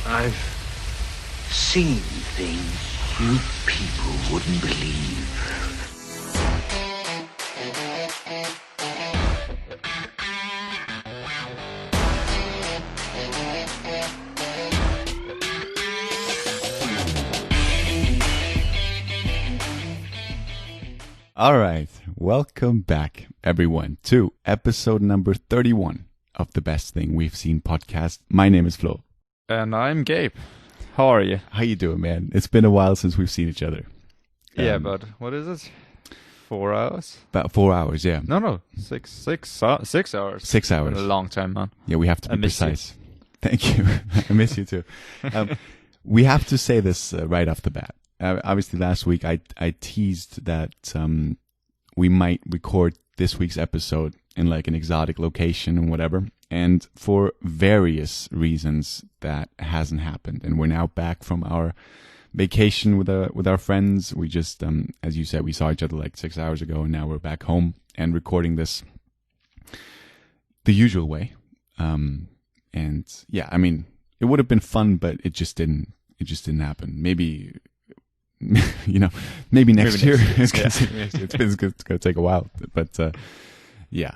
I've seen things you people wouldn't believe. All right, welcome back, everyone, to episode number 31 of the Best Thing We've Seen podcast. My name is Flo. And I'm Gabe. How are you? How you doing, man? It's been a while since we've seen each other. Yeah, but what is it? 4 hours? About 4 hours, yeah. No, 6 hours. 6 hours. A long time, man. Yeah, we have to be precise. You. Thank you. I miss you too. We have to say this right off the bat. Obviously, last week I teased that we might record this week's episode in like an exotic location and whatever. And for various reasons, that hasn't happened. And we're now back from our vacation with our friends. We just, as you said, we saw each other like 6 hours ago, and now we're back home and recording this the usual way. And yeah, I mean, it would have been fun, but it just didn't happen. Maybe. Maybe next year. It's going to take a while, but yeah.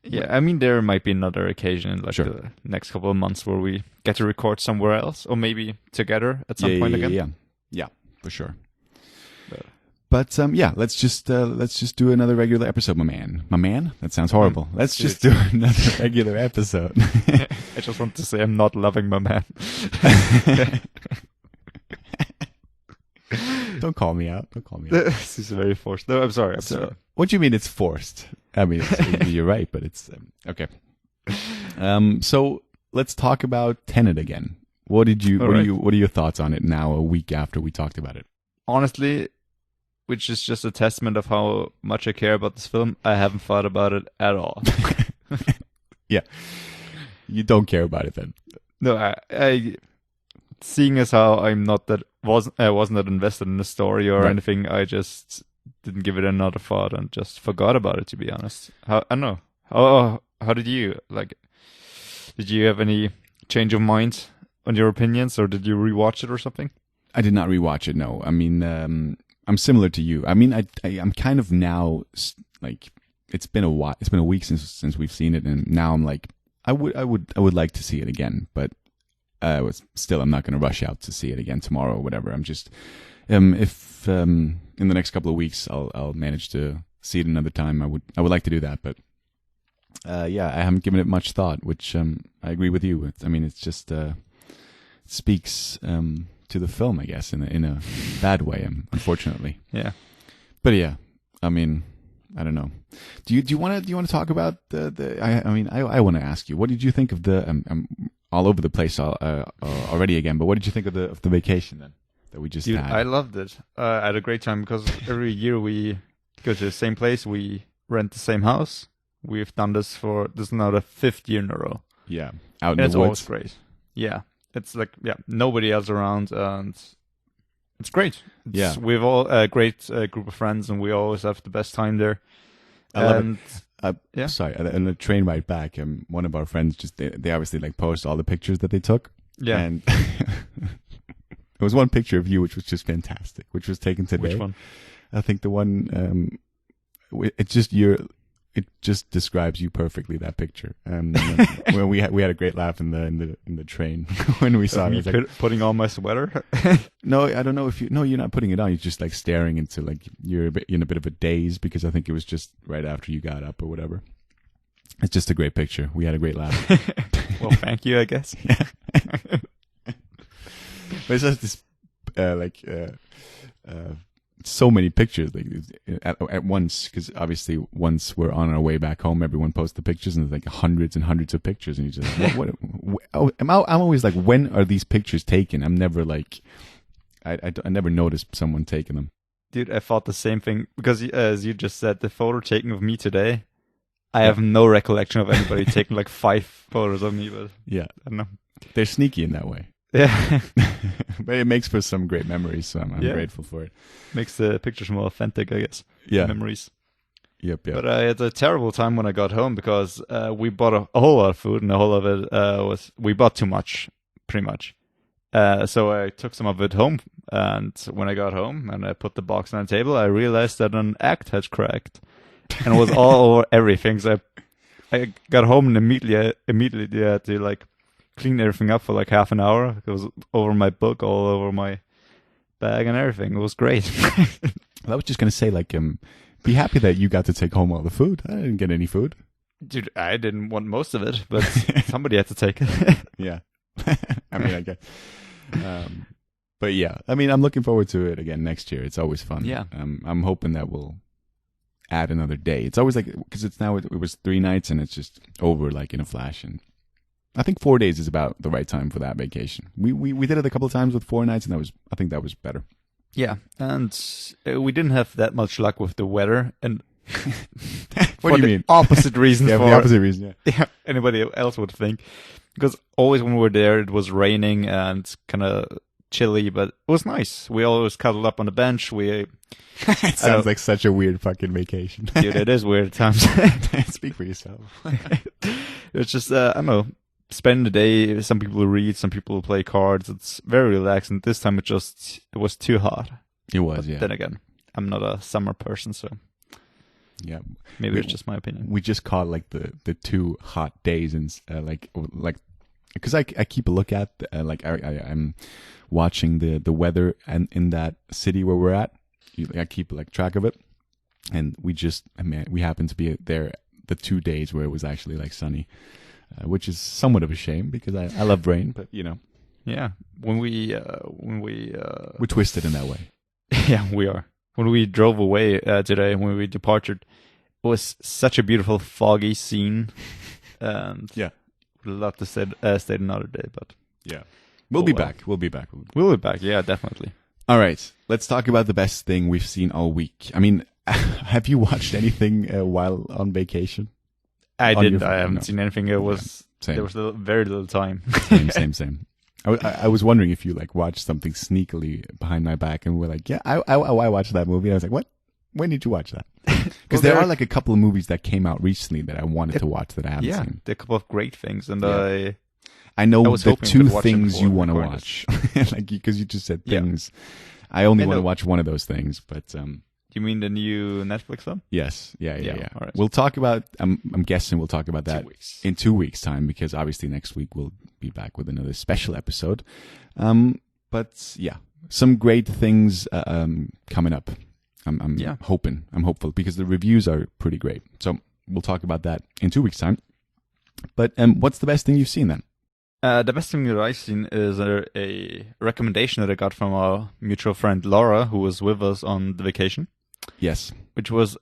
Yeah, I mean, there might be another occasion, like sure. The next couple of months, where we get to record somewhere else, or maybe together at some point again. Yeah, for sure. But yeah, let's just do another regular episode, my man. My man? That sounds horrible. Let's just do another regular episode. I just want to say I'm not loving my man. Don't call me out. This is very forced. No, I'm sorry. What do you mean it's forced? I mean, you're right, but it's okay. So let's talk about Tenet again. What are your thoughts on it now, a week after we talked about it? Honestly, which is just a testament of how much I care about this film, I haven't thought about it at all. Yeah, you don't care about it then? No, I seeing as how I wasn't that invested in the story or anything, I just didn't give it another thought and just forgot about it, to be honest. I don't know. How did you like? Did you have any change of mind on your opinions, or did you rewatch it or something? I did not rewatch it. No, I mean, I'm similar to you. I mean, I'm kind of now like it's been a while. It's been a week since we've seen it, and now I'm like, I would like to see it again, but. Still, I'm not going to rush out to see it again tomorrow or whatever. I'm just, if in the next couple of weeks I'll manage to see it another time, I would like to do that. But yeah, I haven't given it much thought, which I agree with you. I mean, it's just speaks to the film, I guess, in a bad way, unfortunately. Yeah. But yeah, I mean, I don't know. Do you want to talk about I want to ask you, what did you think of the all over the place already again, but what did you think of the vacation then that we just had? I loved it. I had a great time because every year we go to the same place, we rent the same house. We've done this is now the 5th year in a row. Yeah, out in and the it's woods. Always great. Yeah, it's like nobody else around, and it's great. We've all a great group of friends, and we always have the best time there. I love it. Sorry, on the train ride back, one of our friends they obviously like post all the pictures that they took. Yeah, and there was one picture of you which was just fantastic, which was taken today. Which one? I think the one it just describes you perfectly, that picture. When we had a great laugh in the train when we saw it. Like, putting on my sweater? No, I don't know if you're not putting it on. You're just like staring into like you're in a bit of a daze because I think it was just right after you got up or whatever. It's just a great picture. We had a great laugh. Well, thank you, I guess. Yeah. But it's just this so many pictures like at once, because obviously once we're on our way back home, everyone posts the pictures and there's like hundreds and hundreds of pictures, and you just I'm always like, when are these pictures taken? I'm never like I never noticed someone taking them. Dude, I thought the same thing because as you just said, the photo taken of me today, I have no recollection of anybody taking like 5 photos of me, but yeah, I don't know. They're sneaky in that way. Yeah. But it makes for some great memories, so I'm grateful for it. Makes the pictures more authentic, I guess. Yeah. Memories. Yep. But I had a terrible time when I got home because we bought a whole lot of food, and a whole of it we bought too much. pretty much. So I took some of it home, and when I got home and I put the box on the table, I realized that an act had cracked, and it was all over everything. So I got home and immediately had to like clean everything up for like half an hour. It was over my book, all over my bag and everything. It was great. I was just gonna say, like, be happy that you got to take home all the food. I didn't get any food. Dude, I didn't want most of it, but somebody had to take it. Yeah. I mean, I guess. But yeah, I mean, I'm looking forward to it again next year. It's always fun. Yeah. I'm hoping that we'll add another day. It's always like, because it was 3 nights and it's just over like in a flash. And I think 4 days is about the right time for that vacation. We did it a couple of times with 4 nights, and I think that was better. Yeah, and we didn't have that much luck with the weather, and What do you mean? Opposite reasons. Yeah, for the opposite reason. Yeah, anybody else would think, because always when we were there, it was raining and kind of chilly, but it was nice. We always cuddled up on the bench. It sounds like such a weird fucking vacation. Dude, it is weird at times. Speak for yourself. It's just I don't know. Spend the day. Some people read, some people play cards. It's very relaxing. This time it was too hot. It was, But yeah. then again, I'm not a summer person, so Yeah, maybe it's just my opinion. we just caught like the 2 hot days, and like because I keep a look at I'm watching the weather and in that city where we're at. I keep like track of it, and we happened to be there the 2 days where it was actually like sunny, which is somewhat of a shame because I love rain, but you know. Yeah, when we We're twisted in that way. yeah, we are. When we drove away today, when we departed, it was such a beautiful foggy scene, and Yeah. would love to stay another day, but Yeah. We'll be back. We'll be back. we'll be back. Yeah, definitely. All right. Let's talk about the best thing we've seen all week. I mean, have you watched anything while on vacation? I On didn't. your I phone, haven't no. seen anything. It was Same. there was very little time. Same. I was wondering if you like watched something sneakily behind my back, and we're like, yeah, I watched that movie. I was like, what? When did you watch that? Because there are like a couple of movies that came out recently that I wanted to watch that I haven't Yeah, seen. there are a couple of great things, and Yeah. I I know was the hoping we 2 could watch them things you before want to we recorded watch, like because you just said Yeah. things. I only I want to know. watch one of those things, but you mean the new Netflix film? yes, yeah. All right. We'll talk about. I'm guessing we'll talk about that 2 weeks. in 2 weeks' time, because obviously next week we'll be back with another special episode. But yeah, some great things coming up. I'm Yeah. hoping. I'm hopeful because the reviews are pretty great. So we'll talk about that in 2 weeks' time. But what's the best thing you've seen then? The best thing that I've seen is a recommendation that I got from our mutual friend Laura, who was with us on the vacation, Yes. which was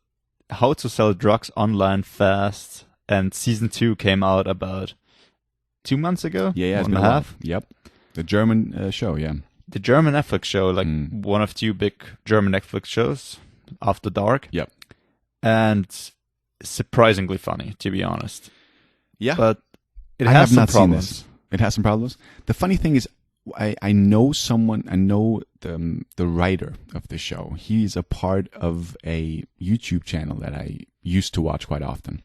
How to Sell Drugs Online Fast. And season 2 came out about 2 months ago. Yeah. It's 1 been and a a while. half. Yep. The German show. Yeah. The German Netflix show, like Mm. one of 2 big German Netflix shows, After Dark. Yep. And surprisingly funny, to be honest. Yeah. But it I has have some not seen problems. this. It has some problems. The funny thing is, I know someone. I know the writer of the show. He's a part of a YouTube channel that I used to watch quite often,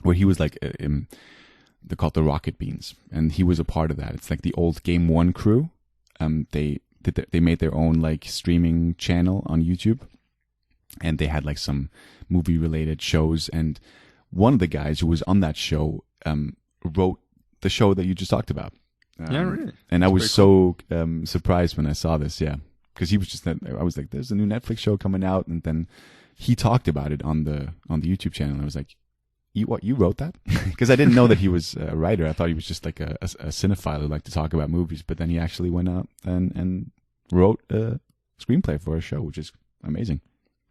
where he was like, they're called the Rocket Beans, and he was a part of that. It's like the old Game One crew. They made their own like streaming channel on YouTube, and they had like some movie related shows. And one of the guys who was on that show wrote the show that you just talked about. Yeah, really? And I That's was so surprised when I saw this, yeah. Because he was just, I was like, there's a new Netflix show coming out. And then he talked about it on the YouTube channel. I was like, you wrote that? Because I didn't know that he was a writer. I thought he was just like a cinephile who liked to talk about movies. But then he actually went out and wrote a screenplay for a show, which is amazing.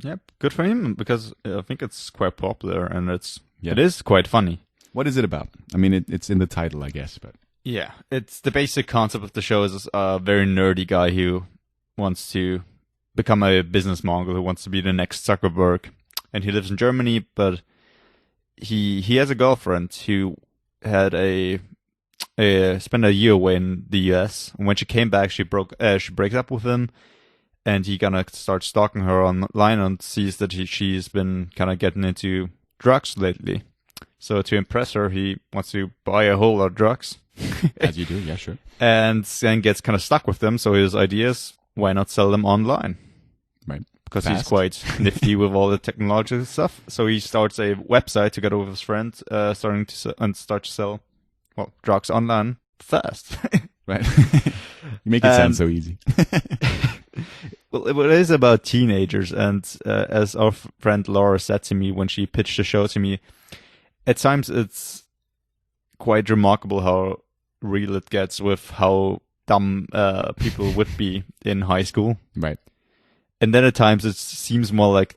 Yep, good for him, because I think it's quite popular, and it Yeah. is quite funny. What is it about? I mean, it's in the title, I guess, but Yeah, it's the basic concept of the show is a very nerdy guy who wants to become a business mogul, who wants to be the next Zuckerberg, and he lives in Germany, but he has a girlfriend who had spent a year away in the US, and when she came back, she breaks up with him, and he kind of starts stalking her online and sees that she's been kind of getting into drugs lately. So to impress her, he wants to buy a whole lot of drugs. As you do, yeah, sure. And then gets kind of stuck with them. So his idea is, why not sell them online? Right. Because Fast. he's quite nifty with all the technological stuff. So he starts a website together with his friend, start to sell, well, drugs online fast. Right. You make it sound so easy. Well, it is about teenagers, and as our friend Laura said to me when she pitched the show to me, at times it's quite remarkable how real it gets with how dumb people would be in high school. Right. And then at times it seems more like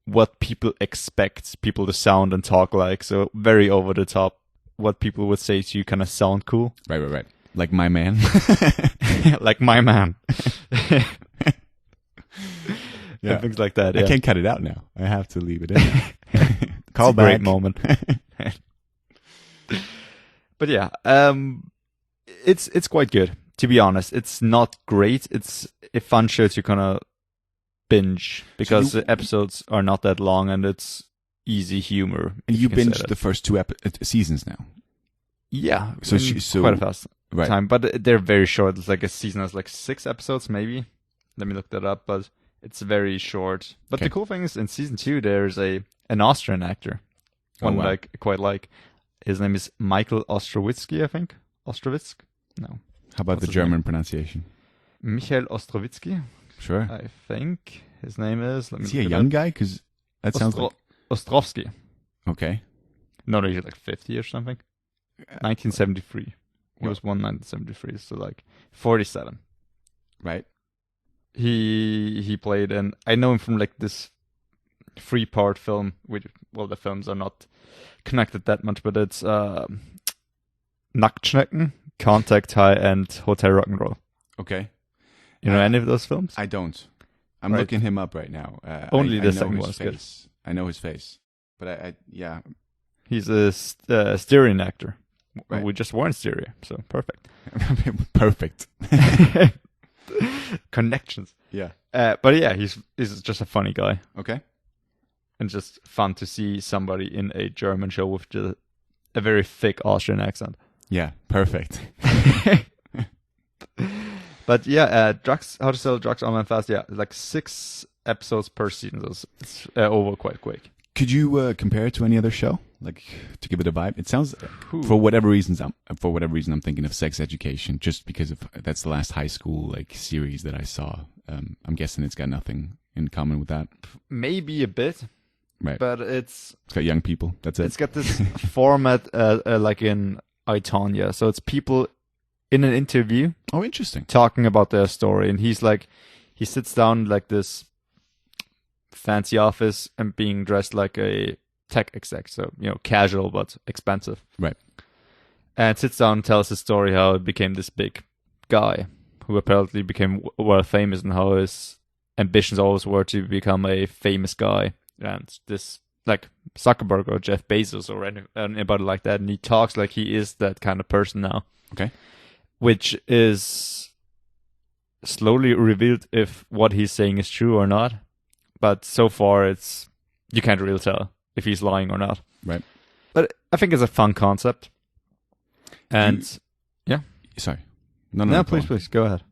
what people expect people to sound and talk like. So very over the top. What people would say to you kind of sound cool. Right. Like my man. Like my man. Yeah. And things like that. I Yeah. can't cut it out now. I have to leave it in. Call back. Great moment. But yeah, it's quite good, to be honest. It's not great. It's a fun show to kind of binge because the episodes are not that long and it's easy humor. And you can say binged that. the first two seasons now. Yeah, So in quite a fast right. time, but they're very short. It's like a season has like 6 episodes, maybe. Let me look that up, but it's very short. But the cool thing is, in season 2, there's an Austrian actor, one wow. like quite like. His name is Michael Ostrowitzki, I think. Ostrovitsk? No. How about What's the his German name? pronunciation? Michael Ostrowitzki, Sure. I think his name is. Let me Is he a look it young up. guy? Because that sounds like... Ostrovsky. Okay. No, he's like 50 or something. 1973. He was born 1973, so like 47. Right. He played, and I know him from like this 3-part film. Well, the films are not connected that much, but it's Nacktschnecken, Contact High, and Hotel Rock'n'Roll. Okay. You know any of those films? I don't. I'm Right. looking him up right now. Only I the know second his one is good. face. I know his face. But yeah. He's a Styrian actor. Right. We just weren't Styria, so perfect. Perfect. Connections. Yeah. But yeah, he's just a funny guy. Okay. And just fun to see somebody in a German show with just a very thick Austrian accent. Yeah. Perfect. But yeah, how to sell drugs online fast. Yeah, like 6 episodes per season. So it's over quite quick. Could you compare it to any other show, like to give it a vibe? It sounds, for whatever reason, I'm thinking of Sex Education, just because that's the last high school like series that I saw. I'm guessing it's got nothing in common with that. Maybe a bit, Right? but it's got young people. That's it. It's got this format like in I, Tonya. So it's people in an interview. Oh, interesting. Talking about their story, and he sits down like this fancy office and being dressed like a tech exec, so casual but expensive. Right. And sits down and tells his story how he became this big guy who apparently became world famous, and how his ambitions always were to become a famous guy. And this like Zuckerberg or Jeff Bezos or anybody like that, and he talks like he is that kind of person now. Okay. Which is slowly revealed if what he's saying is true or not. But so far, you can't really tell if he's lying or not. Right. But I think it's a fun concept. And yeah. Sorry. No, please go ahead.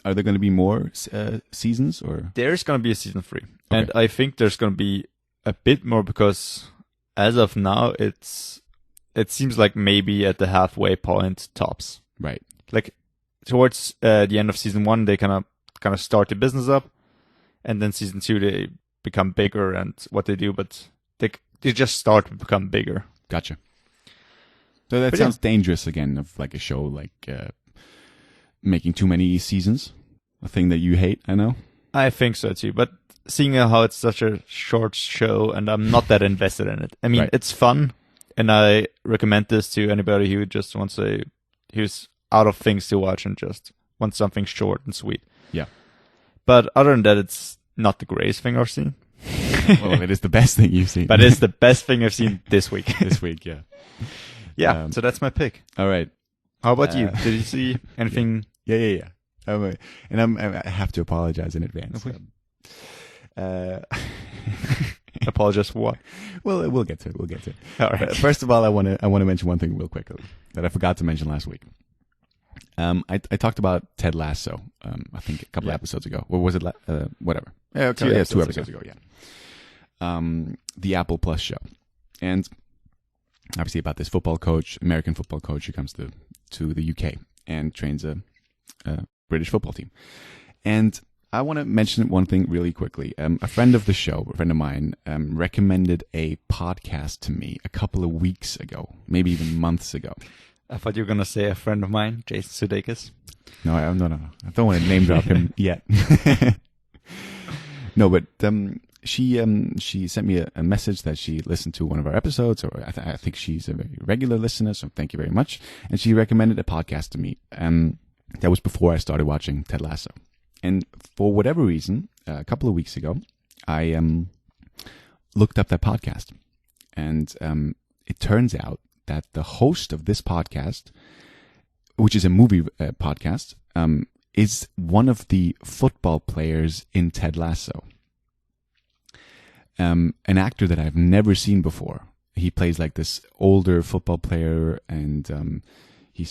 Are there going to be more seasons, or There's going to be a season 3. Okay. And I think there's going to be a bit more, because as of now, it seems like maybe at the halfway point tops. right? Like towards the end of season 1, they kind of start the business up, and then season 2 they become bigger and what they do, but they just start to become bigger. Gotcha. So that sounds dangerous again, of like a show like making too many seasons, a thing that you hate. I know. I think so too, but seeing how it's such a short show and I'm not that invested in it. I mean, Right. It's fun, and I recommend this to anybody who just wants who's out of things to watch and just wants something short and sweet. Yeah. But other than that, it's not the greatest thing I've seen. Well, it is the best thing you've seen. But it's the best thing I've seen this week. this week. Yeah. Yeah, so that's my pick. All right. How about you? Did you see anything? Yeah. And I have to apologize in advance. Apologize for what? Well, we'll get to it. We'll get to it. All right. First of all, I want to mention one thing real quickly that I forgot to mention last week. I talked about Ted Lasso. I think a couple of episodes ago. Or was it? Whatever. Yeah, Two episodes ago. Yeah. The Apple Plus show, and obviously about this football coach, American football coach, who comes to the UK and trains a British football team. And I want to mention one thing really quickly. A friend of the show, a friend of mine, recommended a podcast to me a couple of weeks ago, maybe even months ago. I thought you were going to say a friend of mine, Jason Sudeikis. No. I don't want to name drop him yet. No, but she sent me a message that she listened to one of our episodes, or I think she's a very regular listener, so thank you very much. And she recommended a podcast to me. That was before I started watching Ted Lasso. And for whatever reason, a couple of weeks ago, I looked up that podcast. And it turns out that the host of this podcast, which is a movie podcast, is one of the football players in Ted Lasso. An actor that I've never seen before. He plays like this older football player, and he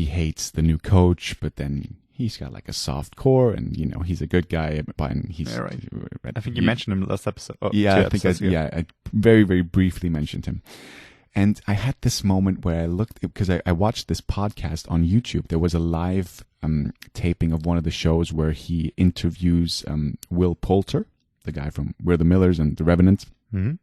hates the new coach, but then he's got like a soft core, and he's a good guy. But he's right. I think you mentioned him last episode. I very, very briefly mentioned him. And I had this moment where I looked, because I watched this podcast on YouTube. There was a live taping of one of the shows where he interviews Will Poulter, the guy from We're the Millers and The Revenant. Mm-hmm.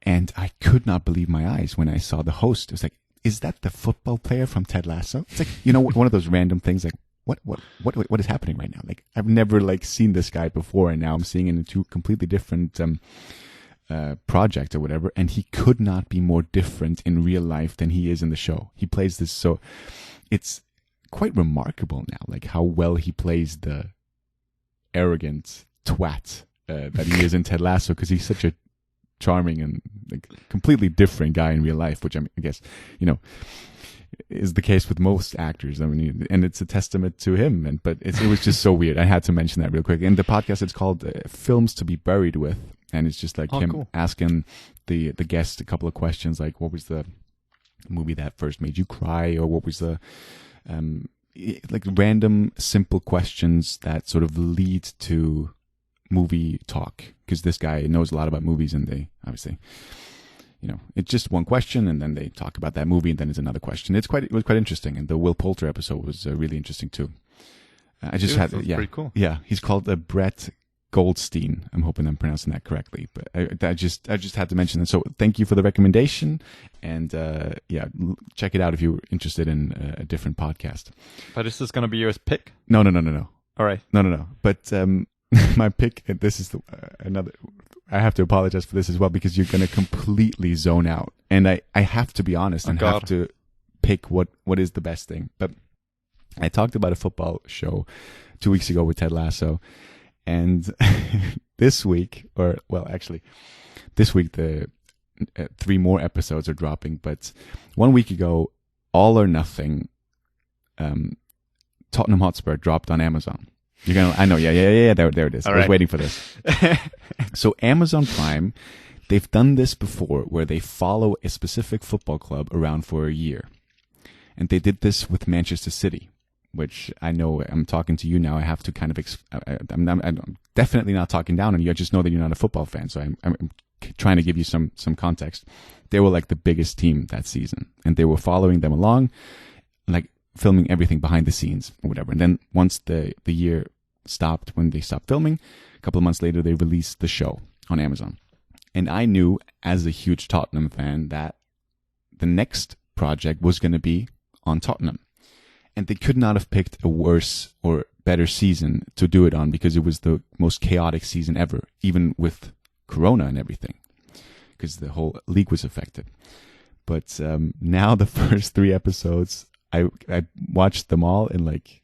And I could not believe my eyes when I saw the host. It was like, is that the football player from Ted Lasso? It's like, one of those random things like, what is happening right now? Like, I've never seen this guy before, and now I'm seeing him in two completely different project or whatever, and he could not be more different in real life than he is in the show. He plays this, so it's quite remarkable now, like how well he plays the arrogant twat that he is in Ted Lasso, because he's such a charming and completely different guy in real life, which I guess is the case with most actors. I mean, and it's a testament to him. But it was just so weird. I had to mention that real quick. And the podcast, it's called "Films to Be Buried With," and it's just like him asking the guest a couple of questions, like what was the movie that first made you cry, or what was the like random simple questions that sort of lead to movie talk, because this guy knows a lot about movies, and they obviously, it's just one question, and then they talk about that movie, and then it's another question. It was quite interesting, and the Will Poulter episode was really interesting too. Pretty cool. Yeah, he's called Brett Goldstein. I'm hoping I'm pronouncing that correctly, but I just had to mention that. So thank you for the recommendation, and check it out if you're interested in a different podcast. But is this going to be your pick? No. All right. No. But my pick, and this is another. I have to apologize for this as well, because you're going to completely zone out, and I have to be honest and have to pick what is the best thing. But I talked about a football show 2 weeks ago with Ted Lasso, and this week, this week the 3 more episodes are dropping. But 1 week ago, All or Nothing, Tottenham Hotspur dropped on Amazon. I know, yeah. There it is. I was waiting for this. So Amazon Prime, they've done this before, where they follow a specific football club around for a year, and they did this with Manchester City, which I know I'm talking to you now. I have to kind of, I'm definitely not talking down on you. I just know that you're not a football fan, so I'm trying to give you some context. They were like the biggest team that season, and they were following them along, like filming everything behind the scenes or whatever. And then once the year stopped, when they stopped filming, a couple of months later, they released the show on Amazon. And I knew, as a huge Tottenham fan, that the next project was going to be on Tottenham. And they could not have picked a worse or better season to do it on, because it was the most chaotic season ever, even with Corona and everything, because the whole league was affected. But now the first 3 episodes, I watched them all in like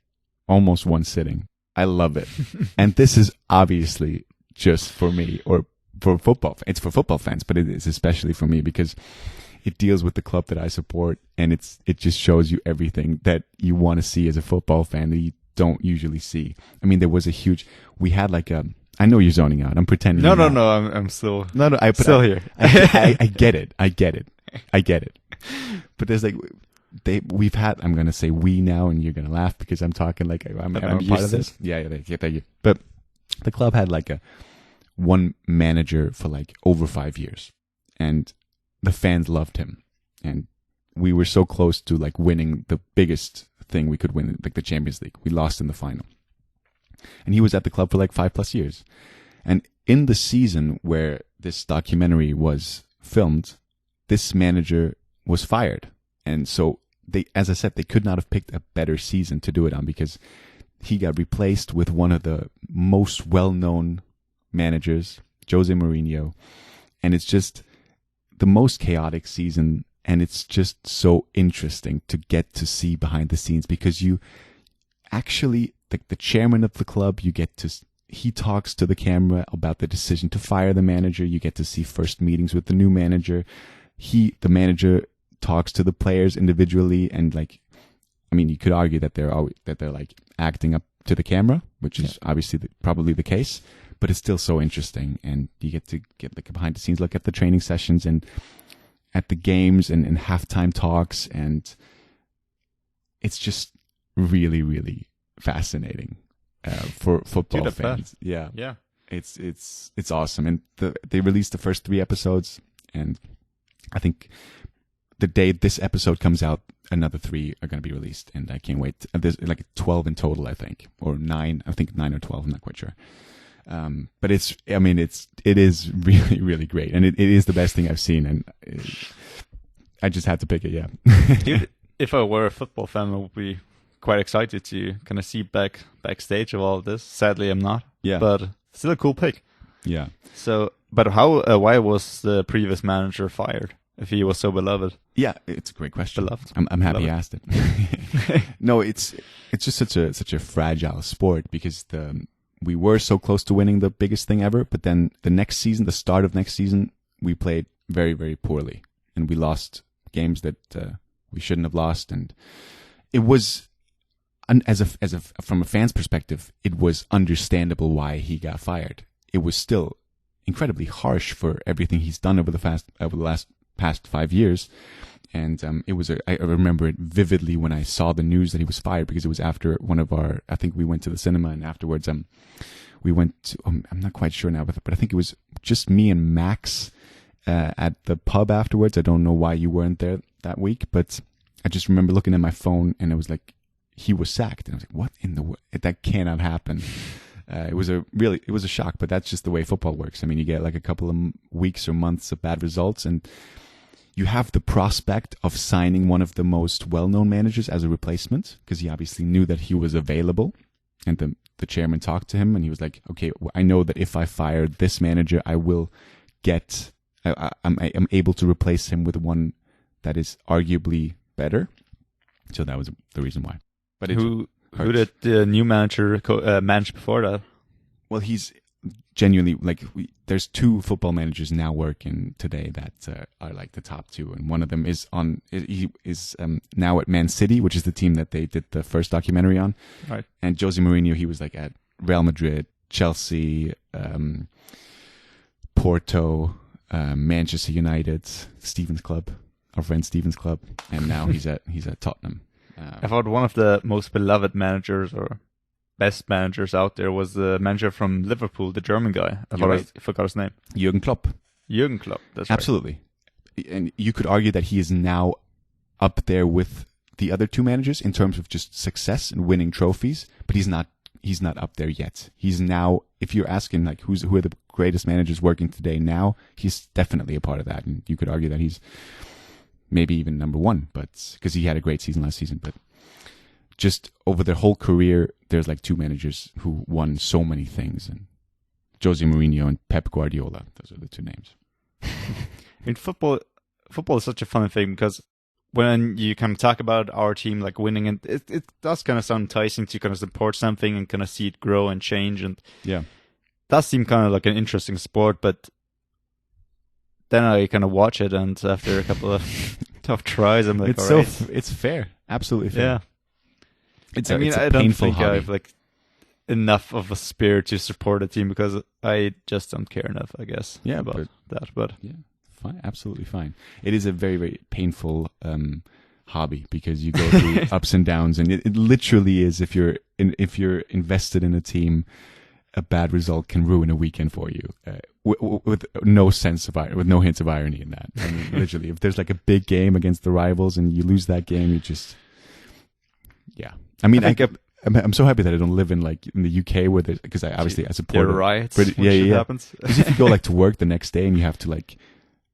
almost one sitting. I love it. And this is obviously just for me, or for football. It's for football fans, but it is especially for me, because it deals with the club that I support, and it just shows you everything that you want to see as a football fan that you don't usually see. I mean, there was we had like a I know you're zoning out. I'm pretending. No, you're no, not. no. I'm still I'm still here. I get it. I get it. But there's like we've had. I'm gonna say we now, and you're gonna laugh because I'm talking like I'm a part used of to this. Yeah, thank you. But the club had like one manager for like over 5 years, and the fans loved him, and we were so close to like winning the biggest thing we could win, like the Champions League. We lost in the final, and he was at the club for like 5+ years. And in the season where this documentary was filmed, this manager was fired, and so as I said, they could not have picked a better season to do it on, because he got replaced with one of the most well-known managers, Jose Mourinho, and it's just the most chaotic season, and it's just so interesting to get to see behind the scenes, because you actually, like the chairman of the club, he talks to the camera about the decision to fire the manager. You get to see first meetings with the new manager. The manager talks to the players individually, and like, I mean, you could argue that they're like acting up to the camera, which is obviously probably the case, but it's still so interesting, and you get to get like a behind the scenes look at the training sessions and at the games and halftime talks, and it's just really, really fascinating for football fans. Yeah, it's awesome, and they released the first 3 episodes, and I think the day this episode comes out, another 3 are going to be released, and I can't wait. There's like 12 in total, I think, or 9. I think 9 or 12. I'm not quite sure. But it is really, really great, and it is the best thing I've seen, and I just had to pick it. Yeah. Dude, if I were a football fan, I would be quite excited to kind of see backstage of all of this. Sadly, I'm not. Yeah. But still a cool pick. Yeah. So, but why was the previous manager fired if he was so beloved? Yeah, it's a great question. Beloved. I'm happy you asked it. No, it's just such a fragile sport, because we were so close to winning the biggest thing ever, but then the start of next season, we played very, very poorly, and we lost games that we shouldn't have lost, and it was from a fan's perspective, it was understandable why he got fired. It was still incredibly harsh for everything he's done over the past 5 years. And I remember it vividly when I saw the news that he was fired, because it was after I think we went to the cinema, and afterwards we went to, I'm not quite sure now, but I think it was just me and Max at the pub afterwards. I don't know why you weren't there that week, but I just remember looking at my phone, and it was like, he was sacked. And I was like, what in the world? That cannot happen. It was a shock, but that's just the way football works. I mean, you get like a couple of weeks or months of bad results, and you have the prospect of signing one of the most well-known managers as a replacement, because he obviously knew that he was available, and the chairman talked to him, and he was like, okay, I know that if I fire this manager, I will I'm able to replace him with one that is arguably better. So that was the reason why. But who did the new manager manage before that? Well, he's genuinely like there's 2 football managers now working today that are like the top 2, and one of them is now at Man City, which is the team that they did the first documentary on. Right. And Jose Mourinho, he was like at Real Madrid, Chelsea, Porto, Manchester United, our friend Stevens Club, and now he's at Tottenham. I thought one of the most beloved managers or best managers out there was the manager from Liverpool, the German guy. I forgot his name. Jurgen Klopp. Jurgen Klopp, that's Absolutely. Right. And you could argue that he is now up there with the other 2 managers in terms of just success and winning trophies, but he's not up there yet. He's now, if you're asking like who are the greatest managers working today now, he's definitely a part of that, and you could argue that he's maybe even number 1, but because he had a great season last season. But just over their whole career, there's like 2 managers who won so many things, and Jose Mourinho and Pep Guardiola. Those are the 2 names. I mean, football is such a fun thing, because when you kind of talk about our team like winning, and it does kind of sound enticing to kind of support something and kind of see it grow and change, and yeah, does seem kind of like an interesting sport. But then I kind of watch it, and after a couple of tough tries, I'm like, it's fair, absolutely fair. Yeah. It's I a don't painful think hobby. I've like enough of a spirit to support a team because I just don't care enough, I guess. Yeah, about that. But yeah, fine, absolutely fine. It is a very, very painful hobby because you go through ups and downs, and it literally is. If you're invested in a team, a bad result can ruin a weekend for you. With no sense of with no hints of irony in that. I mean, literally, if there's like a big game against the rivals and you lose that game, you just, yeah. I mean, I'm so happy that I don't live in the UK where there's, because I support riots. Happens. Because if you go to work the next day and you have to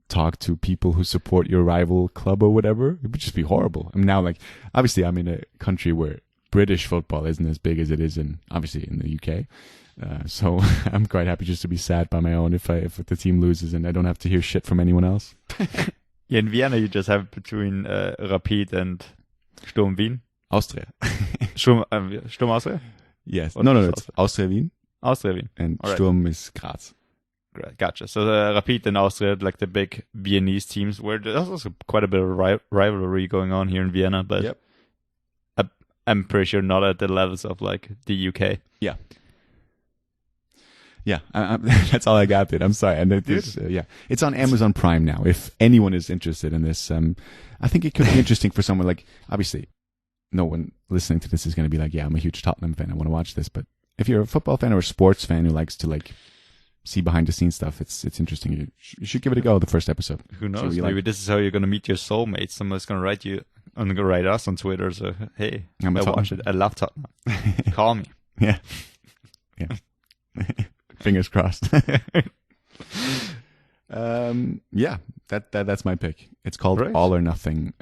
talk to people who support your rival club or whatever, it would just be horrible. I mean, now obviously I'm in a country where British football isn't as big as it is in the UK. So I'm quite happy just to be sad by my own if the team loses and I don't have to hear shit from anyone else. Yeah, in Vienna you just have between Rapid and Sturm Wien. Austria. Sturm Austria? Yes. No, it's Austria Wien. Austria Wien. And Sturm is Graz. Great, gotcha. So the Rapid and Austria, the big Viennese teams, where there's also quite a bit of rivalry going on here in Vienna, but yep. I'm pretty sure not at the levels of the UK. Yeah. Yeah, that's all I got, dude. I'm sorry. And it's on Amazon Prime now. If anyone is interested in this, I think it could be interesting for someone obviously, no one listening to this is going to be like, yeah, I'm a huge Tottenham fan. I want to watch this. But if you're a football fan or a sports fan who likes to see behind the scenes stuff, it's interesting. You should give it a go. The first episode. Who knows? Maybe this is how you're going to meet your soulmate. Someone's going to write you and going to write us on Twitter. So hey, I watch it. I love Tottenham. Call me. Yeah. Yeah. Fingers crossed. Yeah, that's my pick. It's called All or Nothing.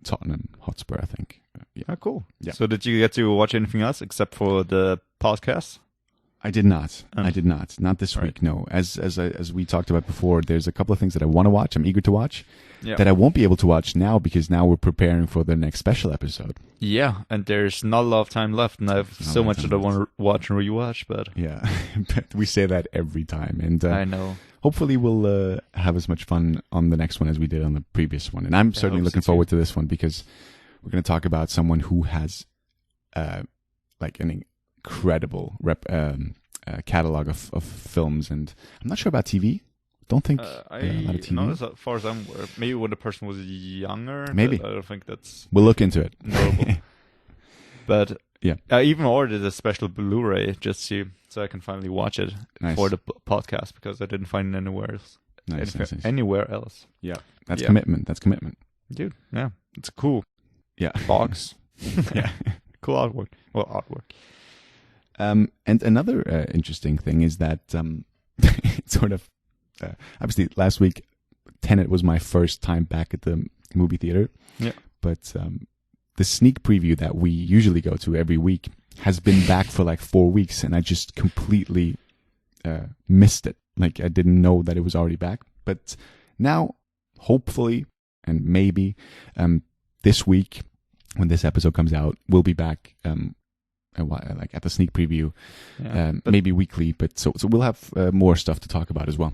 Tottenham Hotspur, I think. Yeah. Oh, cool. Yeah. So did you get to watch anything else except for the podcast? I did not. Not this week. No. As we talked about before, there's a couple of things that I want to watch. I'm eager to watch. Yeah. That I won't be able to watch now because now we're preparing for the next special episode. Yeah, and there's not a lot of time left, and I have so much that I want to watch and rewatch. But yeah, but we say that every time, and I know. Hopefully, we'll have as much fun on the next one as we did on the previous one, and I'm certainly looking forward to this one because we're going to talk about someone who has an incredible catalog of films, and I'm not sure about TV. Don't think a lot of TV. Not as far as I'm aware. Maybe when the person was younger. Maybe. I don't think that's... We'll look into it. Notable. But yeah, I even ordered a special Blu-ray just so I can finally watch it for the podcast because I didn't find it anywhere else. Nice. Anywhere else. Yeah. That's commitment. That's commitment. Dude, yeah. It's cool. Yeah. Box. Yeah. Cool artwork. Well, artwork. And another interesting thing is that it's sort of obviously last week Tenet was my first time back at the movie theater. Yeah. But the sneak preview that we usually go to every week has been back for 4 weeks, and I just completely missed it. I didn't know that it was already back. But now, hopefully, and maybe this week when this episode comes out, we'll be back. At the sneak preview, maybe weekly, but so we'll have more stuff to talk about as well.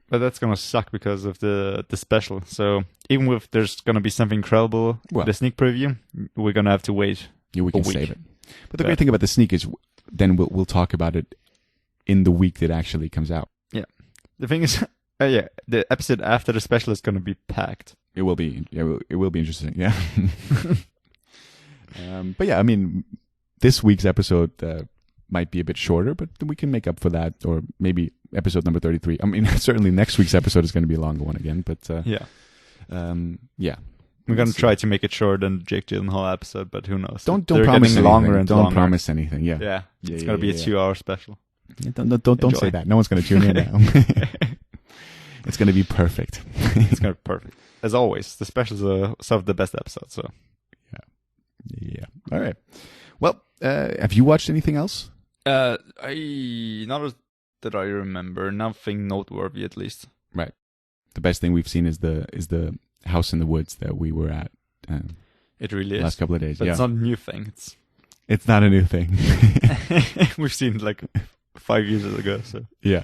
But that's gonna suck because of the special. So even if there's gonna be something incredible, the sneak preview, we're gonna have to wait. Yeah, we can save it. But the great thing about the sneak is, then we'll talk about it in the week that actually comes out. Yeah. The thing is, the episode after the special is gonna be packed. It will be. Yeah, it will be interesting. Yeah. But yeah, I mean, this week's episode might be a bit shorter, but we can make up for that, or maybe episode number 33. I mean, certainly next week's episode is going to be a longer one again, but yeah. We're going to try to make it shorter than Jake Gyllenhaal episode, but who knows? Don't promise anything. Longer and don't longer. promise anything. Yeah. Yeah. It's going to be a 2-hour special. Yeah, don't say that. No one's going to tune in now. It's going to be perfect. It's going to be perfect. As always, the specials are some of the best episodes, so. Yeah. All right. Well, have you watched anything else? Not that I remember. Nothing noteworthy, at least. Right. The best thing we've seen is the house in the woods that we were at. It really is. Last couple of days. But it's not a new thing. It's not a new thing. We've seen it 5 years ago. So yeah.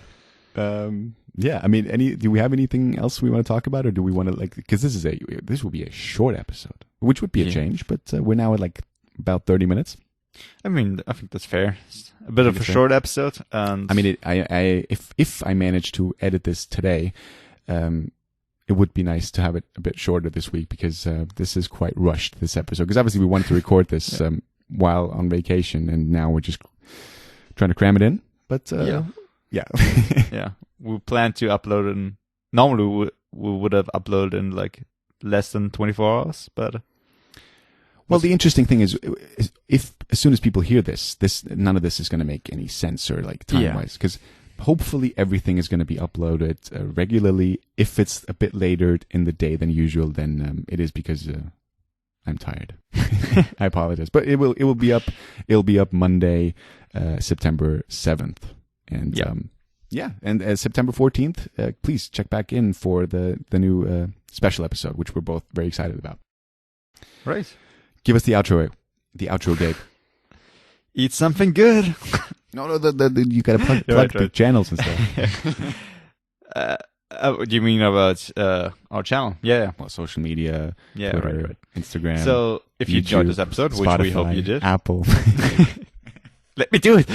Yeah. I mean, do we have anything else we want to talk about, or do we want to because this will be a short episode, which would be a change, but we're now at about 30 minutes. I mean, I think that's fair. It's a bit of a short episode, and I mean, if I manage to edit this today, it would be nice to have it a bit shorter this week because this is quite rushed, this episode. Because obviously we wanted to record this while on vacation, and now we're just trying to cram it in. But yeah. yeah, we plan to upload in. Normally we would have uploaded in like less than 24 hours, but. Well, the interesting thing is, if as soon as people hear this, none of this is going to make any sense or like time-wise, because hopefully everything is going to be uploaded regularly. If it's a bit later in the day than usual, then it is because I'm tired. I apologize, but it will be up. It'll be up Monday, September 7th, and and September 14th. Please check back in for the new special episode, which we're both very excited about. Right. Give us the outro, Gabe. Eat something good. No, you gotta plug the channels and stuff. Do you mean about our channel? Yeah. Well, social media, Twitter, right. Instagram. So, if you enjoyed this episode, Spotify, which we hope you did, Apple. let me do it.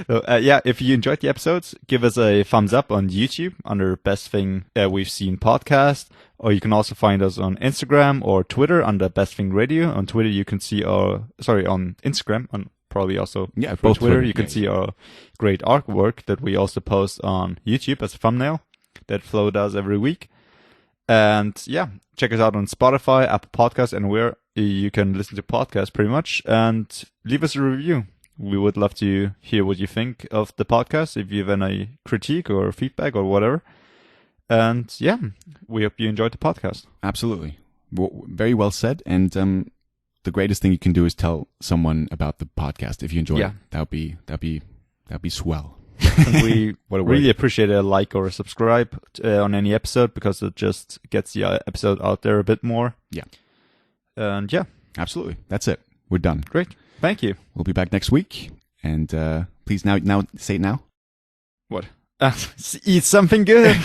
So, if you enjoyed the episodes, give us a thumbs up on YouTube under Best Thing We've Seen podcast, or you can also find us on Instagram or Twitter under Best Thing Radio. On Twitter, you can see on Instagram, on probably also both Twitter, you can see our great artwork that we also post on YouTube as a thumbnail that Flo does every week. And check us out on Spotify, Apple Podcasts, and where you can listen to podcasts pretty much, and leave us a review. We would love to hear what you think of the podcast, if you have any critique or feedback or whatever. And we hope you enjoyed the podcast. Absolutely. Very well said. And the greatest thing you can do is tell someone about the podcast if you enjoy it. That'd be swell. We really appreciate a like or a subscribe on any episode, because it just gets the episode out there a bit more. Yeah. And absolutely. That's it. We're done. Great. Thank you. We'll be back next week. And please now say it now. What? Eat something good.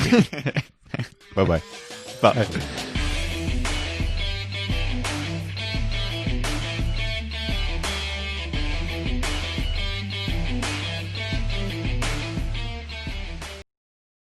Bye-bye. Bye.